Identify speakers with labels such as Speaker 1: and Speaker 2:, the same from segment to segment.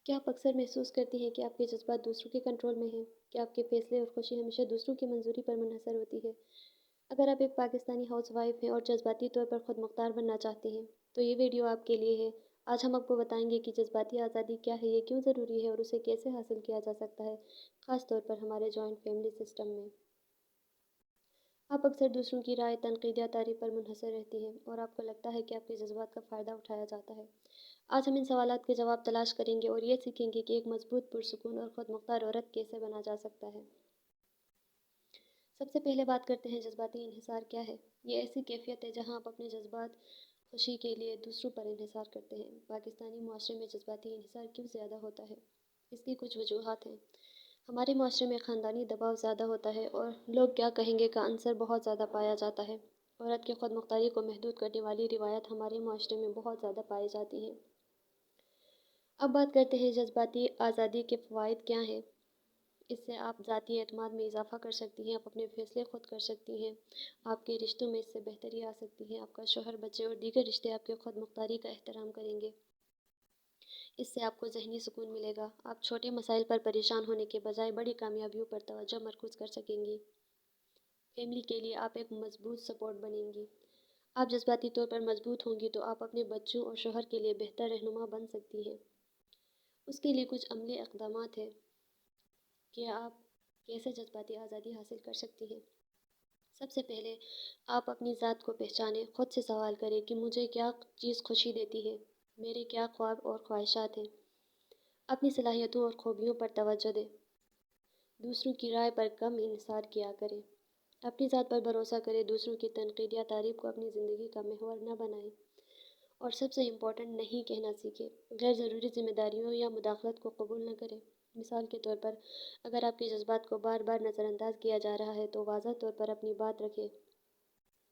Speaker 1: کیا آپ اکثر محسوس کرتی ہیں کہ آپ کے جذبات دوسروں کے کنٹرول میں ہیں؟ کیا آپ کے فیصلے اور خوشی ہمیشہ دوسروں کی منظوری پر منحصر ہوتی ہے؟ اگر آپ ایک پاکستانی ہاؤس وائف ہیں اور جذباتی طور پر خود مختار بننا چاہتے ہیں تو یہ ویڈیو آپ کے لیے ہے۔ آج ہم آپ کو بتائیں گے کہ جذباتی آزادی کیا ہے، یہ کیوں ضروری ہے اور اسے کیسے حاصل کیا جا سکتا ہے، خاص طور پر ہمارے جوائنٹ فیملی سسٹم میں۔ آپ اکثر دوسروں کی رائے، تنقید یا تعریف پر منحصر رہتی ہیں اور آپ کو لگتا ہے کہ آپ کے جذبات کا فائدہ اٹھایا جاتا ہے۔ آج ہم ان سوالات کے جواب تلاش کریں گے اور یہ سیکھیں گے کہ ایک مضبوط، پرسکون اور خود مختار عورت کیسے بنا جا سکتا ہے۔ سب سے پہلے بات کرتے ہیں جذباتی انحصار کیا ہے۔ یہ ایسی کیفیت ہے جہاں آپ اپنے جذبات خوشی کے لیے دوسروں پر انحصار کرتے ہیں۔ پاکستانی معاشرے میں جذباتی انحصار کیوں زیادہ ہوتا ہے؟ اس کی کچھ وجوہات ہیں۔ ہمارے معاشرے میں خاندانی دباؤ زیادہ ہوتا ہے اور لوگ کیا کہیں گے کا عنصر بہت زیادہ پایا جاتا ہے۔ عورت کی خود مختاری کو محدود کرنے والی روایت ہمارے معاشرے میں بہت زیادہ پائی جاتی ہیں۔ اب بات کرتے ہیں جذباتی آزادی کے فوائد کیا ہیں۔ اس سے آپ ذاتی اعتماد میں اضافہ کر سکتی ہیں، آپ اپنے فیصلے خود کر سکتی ہیں، آپ کے رشتوں میں اس سے بہتری آ سکتی ہے، آپ کا شوہر، بچے اور دیگر رشتے آپ کے خود مختاری کا احترام کریں گے۔ اس سے آپ کو ذہنی سکون ملے گا، آپ چھوٹے مسائل پر پریشان ہونے کے بجائے بڑی کامیابیوں پر توجہ مرکوز کر سکیں گی۔ فیملی کے لیے آپ ایک مضبوط سپورٹ بنیں گی۔ آپ جذباتی طور پر مضبوط ہوں گی تو آپ اپنے بچوں اور شوہر کے لیے بہتر رہنما بن سکتی ہیں۔ اس کے لیے کچھ عملی اقدامات ہیں کہ آپ کیسے جذباتی آزادی حاصل کر سکتی ہیں۔ سب سے پہلے آپ اپنی ذات کو پہچانیں، خود سے سوال کریں کہ مجھے کیا چیز خوشی دیتی ہے، میرے کیا خواب اور خواہشات ہیں۔ اپنی صلاحیتوں اور خوبیوں پر توجہ دیں، دوسروں کی رائے پر کم انحصار کیا کریں۔ اپنی ذات پر بھروسہ کریں، دوسروں کی تنقید یا تعریف کو اپنی زندگی کا محور نہ بنائیں۔ اور سب سے امپورٹنٹ، نہیں کہنا سیکھیں، غیر ضروری ذمہ داریوں یا مداخلت کو قبول نہ کریں۔ مثال کے طور پر، اگر آپ کے جذبات کو بار بار نظر انداز کیا جا رہا ہے تو واضح طور پر اپنی بات رکھیں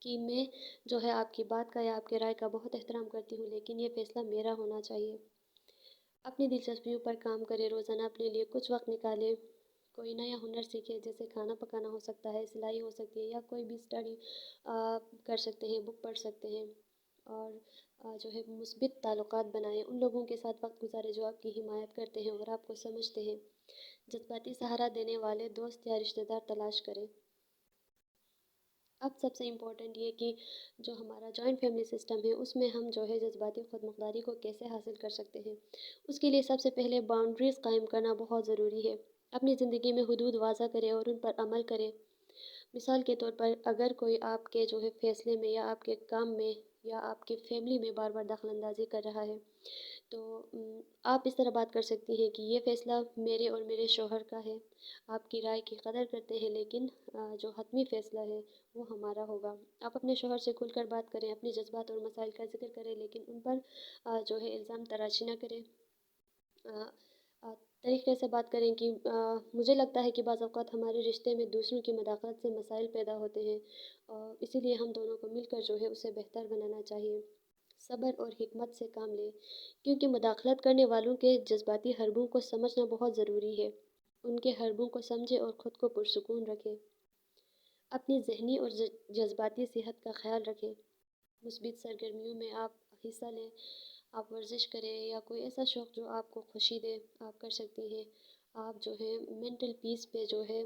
Speaker 1: کہ میں جو ہے آپ کی بات کا یا آپ کے رائے کا بہت احترام کرتی ہوں، لیکن یہ فیصلہ میرا ہونا چاہیے۔ اپنی دلچسپیوں پر کام کریں، روزانہ اپنے لیے کچھ وقت نکالیں، کوئی نیا ہنر سیکھیں، جیسے کھانا پکانا ہو سکتا ہے، سلائی ہو سکتی ہے، یا کوئی بھی اسٹڈی کر سکتے ہیں، بک پڑھ سکتے ہیں۔ اور جو ہے مثبت تعلقات بنائیں، ان لوگوں کے ساتھ وقت گزاریں جو آپ کی حمایت کرتے ہیں اور آپ کو سمجھتے ہیں۔ جذباتی سہارا دینے والے دوست یا رشتہ دار تلاش کریں۔ اب سب سے امپورٹنٹ یہ کہ جو ہمارا جوائنٹ فیملی سسٹم ہے اس میں ہم جو ہے جذباتی خود مختاری کو کیسے حاصل کر سکتے ہیں۔ اس کے لیے سب سے پہلے باؤنڈریز قائم کرنا بہت ضروری ہے۔ اپنی زندگی میں حدود واضح کریں اور ان پر عمل کریں۔ مثال کے طور پر، اگر کوئی آپ کے جو ہے فیصلے میں یا آپ کے کام میں یا آپ کی فیملی میں بار بار دخل اندازی کر رہا ہے تو آپ اس طرح بات کر سکتی ہیں کہ یہ فیصلہ میرے اور میرے شوہر کا ہے، آپ کی رائے کی قدر کرتے ہیں لیکن جو حتمی فیصلہ ہے وہ ہمارا ہوگا۔ آپ اپنے شوہر سے کھل کر بات کریں، اپنے جذبات اور مسائل کا ذکر کریں، لیکن ان پر جو ہے الزام تراشی نہ کریں۔ طریقے سے بات کریں کہ مجھے لگتا ہے کہ بعض اوقات ہمارے رشتے میں دوسروں کی مداخلت سے مسائل پیدا ہوتے ہیں اور اسی لیے ہم دونوں کو مل کر جو ہے اسے بہتر بنانا چاہیے۔ صبر اور حکمت سے کام لیں، کیونکہ مداخلت کرنے والوں کے جذباتی حربوں کو سمجھنا بہت ضروری ہے۔ ان کے حربوں کو سمجھیں اور خود کو پرسکون رکھیں۔ اپنی ذہنی اور جذباتی صحت کا خیال رکھیں۔ مثبت سرگرمیوں میں آپ حصہ لیں، آپ ورزش کریں یا کوئی ایسا شوق جو آپ کو خوشی دے، آپ کر سکتی ہیں۔ آپ جو ہے مینٹل پیس پہ جو ہے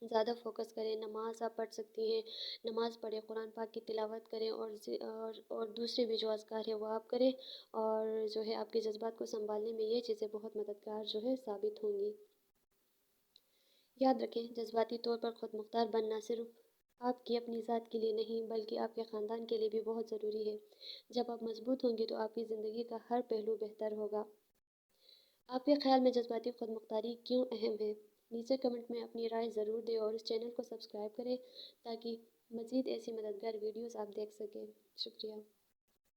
Speaker 1: زیادہ فوکس کریں، نماز آپ پڑھ سکتی ہیں، نماز پڑھیں، قرآن پاک کی تلاوت کریں اور دوسرے بھی جو اذکار ہیں وہ آپ کریں، اور جو ہے آپ کے جذبات کو سنبھالنے میں یہ چیزیں بہت مددگار جو ہے ثابت ہوں گی۔ یاد رکھیں، جذباتی طور پر خود مختار بننا صرف آپ کی اپنی ذات کے لیے نہیں بلکہ آپ کے خاندان کے لیے بھی بہت ضروری ہے۔ جب آپ مضبوط ہوں گی تو آپ کی زندگی کا ہر پہلو بہتر ہوگا۔ آپ کے خیال میں جذباتی خود مختاری کیوں اہم ہے؟ نیچے کمنٹ میں اپنی رائے ضرور دیں اور اس چینل کو سبسکرائب کریں تاکہ مزید ایسی مددگار ویڈیوز آپ دیکھ سکیں۔ شکریہ۔